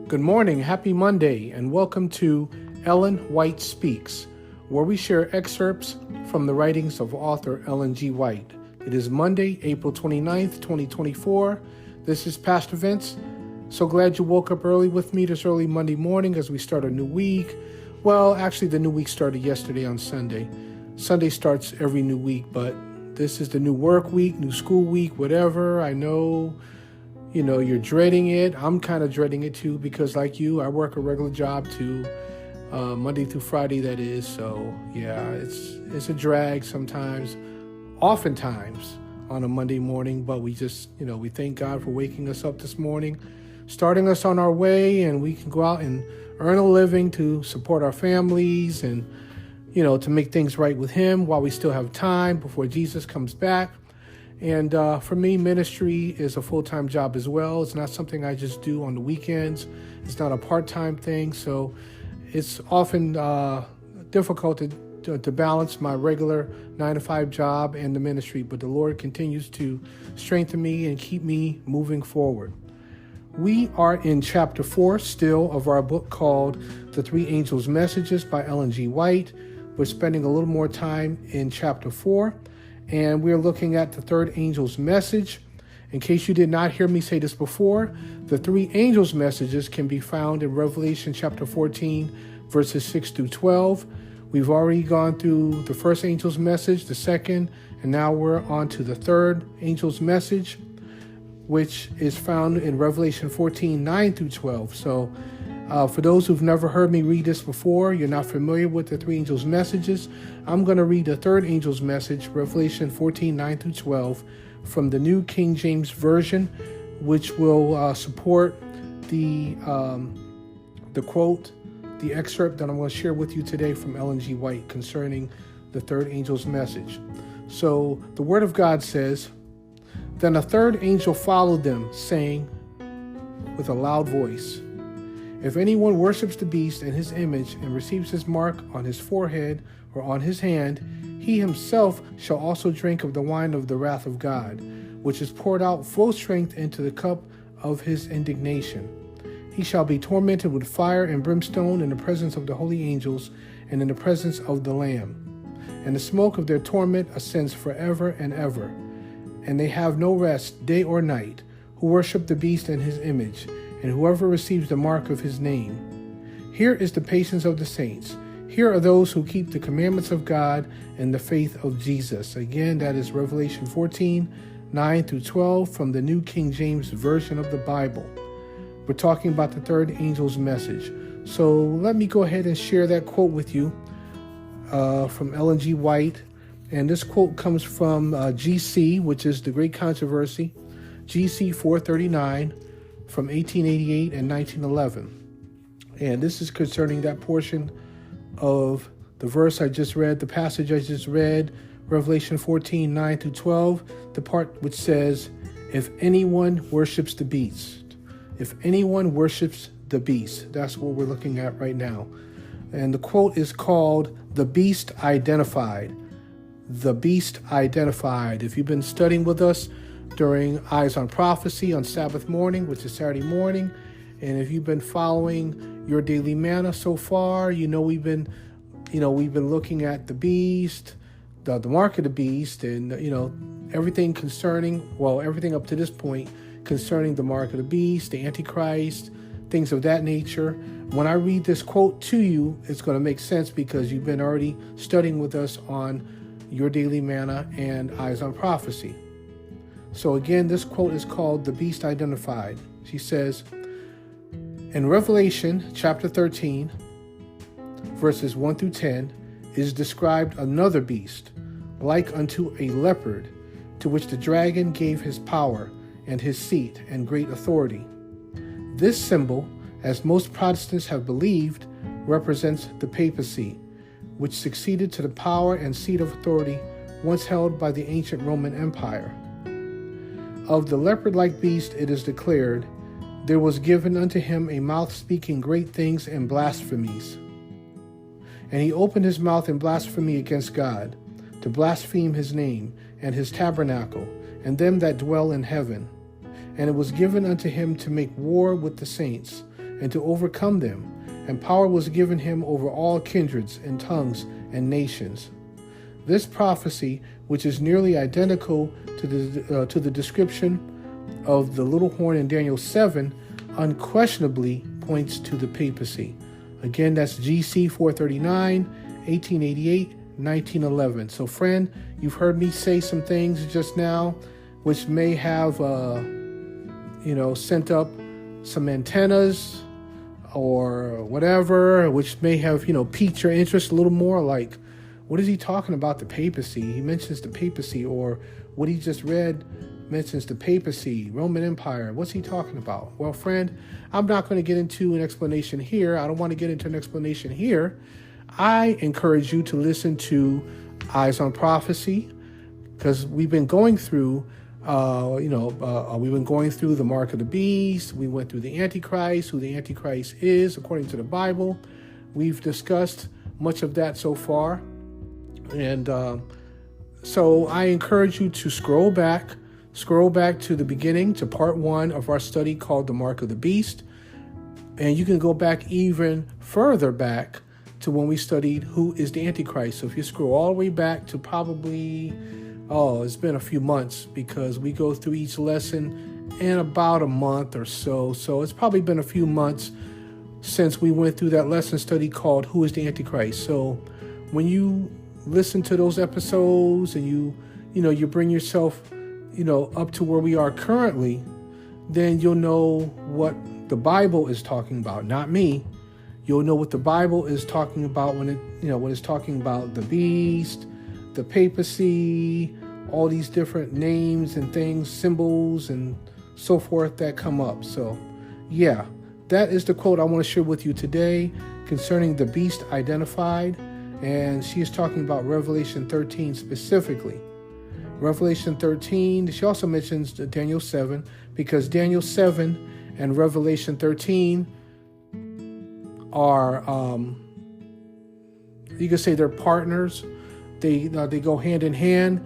Good morning, happy Monday, and welcome to Ellen White Speaks, where we share excerpts from the writings of author Ellen G. White. It is Monday, April 29th, 2024. This is Pastor Vince. So glad you woke up early with me this early Monday morning as we start a new week. Well, actually, the new week started yesterday on Sunday. Sunday starts every new week, but this is the new work week, new school week, whatever. I know, you're dreading it. I'm kind of dreading it too because like you, I work a regular job too, Monday through Friday, that is. So yeah, it's a drag sometimes, oftentimes on a Monday morning, but we just, we thank God for waking us up this morning, starting us on our way, and we can go out and earn a living to support our families and, to make things right with Him while we still have time before Jesus comes back. And for me, ministry is a full-time job as well. It's not something I just do on the weekends. It's not a part-time thing. So it's often difficult to balance my regular 9-to-5 job and the ministry. But the Lord continues to strengthen me and keep me moving forward. We are in chapter 4 still of our book called The Three Angels' Messages by Ellen G. White. We're spending a little more time in chapter 4. And we're looking at the third angel's message. In case you did not hear me say this before, the three angels' messages can be found in Revelation chapter 14, verses 6 through 12. We've already gone through the first angel's message, the second, and now we're on to the third angel's message, which is found in Revelation 14, 9 through 12. So for those who've never heard me read this before, you're not familiar with the three angels' messages, I'm going to read the third angel's message, Revelation 14, 9 through 12, from the New King James Version, which will support the quote, the excerpt that I'm going to share with you today from Ellen G. White concerning the third angel's message. So the Word of God says, "Then a third angel followed them, saying with a loud voice, 'If anyone worships the beast and his image and receives his mark on his forehead or on his hand, he himself shall also drink of the wine of the wrath of God, which is poured out full strength into the cup of his indignation. He shall be tormented with fire and brimstone in the presence of the holy angels and in the presence of the Lamb. And the smoke of their torment ascends forever and ever. And they have no rest day or night, who worship the beast and his image, and whoever receives the mark of his name. Here is the patience of the saints. Here are those who keep the commandments of God and the faith of Jesus.'" Again, that is Revelation 14, 9 through 12 from the New King James Version of the Bible. We're talking about the third angel's message. So let me go ahead and share that quote with you from Ellen G. White. And this quote comes from GC, which is The Great Controversy, GC 439, from 1888 and 1911. And this is concerning that portion of the verse I just read, the passage I just read, Revelation 14, 9 through 12, the part which says, "If anyone worships the beast." If anyone worships the beast. That's what we're looking at right now. And the quote is called "The Beast Identified." The Beast Identified. If you've been studying with us during Eyes on Prophecy on Sabbath morning, which is Saturday morning, and if you've been following your daily manna so far, we've been looking at the beast, the mark of the beast, and everything everything up to this point concerning the mark of the beast, the Antichrist, things of that nature. When I read this quote to you, it's going to make sense because you've been already studying with us on your daily manna and Eyes on Prophecy. So again, this quote is called "The Beast Identified." She says, in Revelation chapter 13, verses 1 through 10, is described another beast, like unto a leopard, to which the dragon gave his power and his seat and great authority. This symbol, as most Protestants have believed, represents the papacy, which succeeded to the power and seat of authority once held by the ancient Roman Empire. Of the leopard-like beast it is declared, "There was given unto him a mouth speaking great things and blasphemies. And he opened his mouth in blasphemy against God, to blaspheme his name and his tabernacle, and them that dwell in heaven. And it was given unto him to make war with the saints, and to overcome them. And power was given him over all kindreds and tongues and nations. This prophecy, which is nearly identical to the description of the little horn in Daniel 7, unquestionably points to the papacy. Again, that's GC 439, 1888, 1911. So, friend, you've heard me say some things just now which may have, sent up some antennas or whatever, which may have, piqued your interest a little more. Like, what is he talking about, the papacy? He mentions the papacy, or what he just read mentions the papacy, Roman Empire. What's he talking about? Well, friend, I'm not going to get into an explanation here. I don't want to get into an explanation here. I encourage you to listen to Eyes on Prophecy, because we've been going through we've been going through the mark of the beast. We went through the Antichrist, who the Antichrist is according to the Bible. We've discussed much of that so far. And so I encourage you to scroll back to the beginning, to part 1 of our study called The Mark of the Beast. And you can go back even further back to when we studied who is the Antichrist. So if you scroll all the way back to probably, it's been a few months, because we go through each lesson in about a month or so. So it's probably been a few months since we went through that lesson study called Who is the Antichrist. So when you listen to those episodes and you bring yourself, up to where we are currently, then you'll know what the Bible is talking about, not me. You'll know what the Bible is talking about when it's talking about the beast, the papacy, all these different names and things, symbols and so forth that come up. So, yeah, that is the quote I want to share with you today concerning the beast identified. And she is talking about Revelation 13 specifically. Revelation 13, she also mentions Daniel 7, because Daniel 7 and Revelation 13 are, you could say they're partners. They go hand in hand.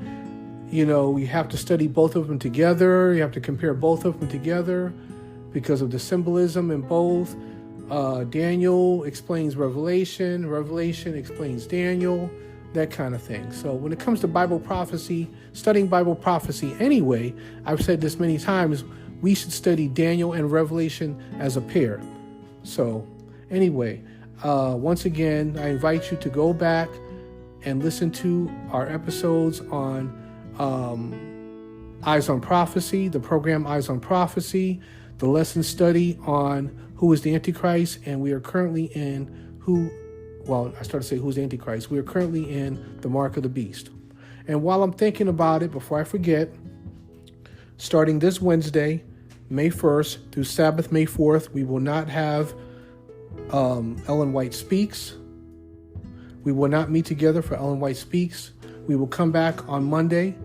You have to study both of them together. You have to compare both of them together because of the symbolism in both. Daniel explains Revelation. Revelation explains Daniel, that kind of thing. So when it comes to Bible prophecy, studying Bible prophecy anyway, I've said this many times, we should study Daniel and Revelation as a pair. So anyway, once again, I invite you to go back and listen to our episodes on Eyes on Prophecy, the program Eyes on Prophecy, the lesson study on who is the Antichrist, and we are currently in who's the Antichrist. We are currently in the Mark of the Beast. And while I'm thinking about it, before I forget, starting this Wednesday, May 1st through Sabbath, May 4th, we will not have Ellen White Speaks. We will not meet together for Ellen White Speaks. We will come back on Monday,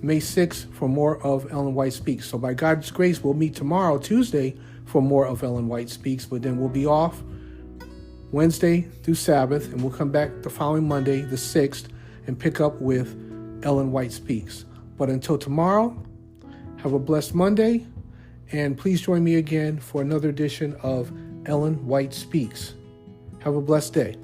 May 6th, for more of Ellen White Speaks. So by God's grace, we'll meet tomorrow, Tuesday, for more of Ellen White Speaks, but then we'll be off Wednesday through Sabbath, and we'll come back the following Monday, the 6th, and pick up with Ellen White Speaks. But until tomorrow, have a blessed Monday, and please join me again for another edition of Ellen White Speaks. Have a blessed day.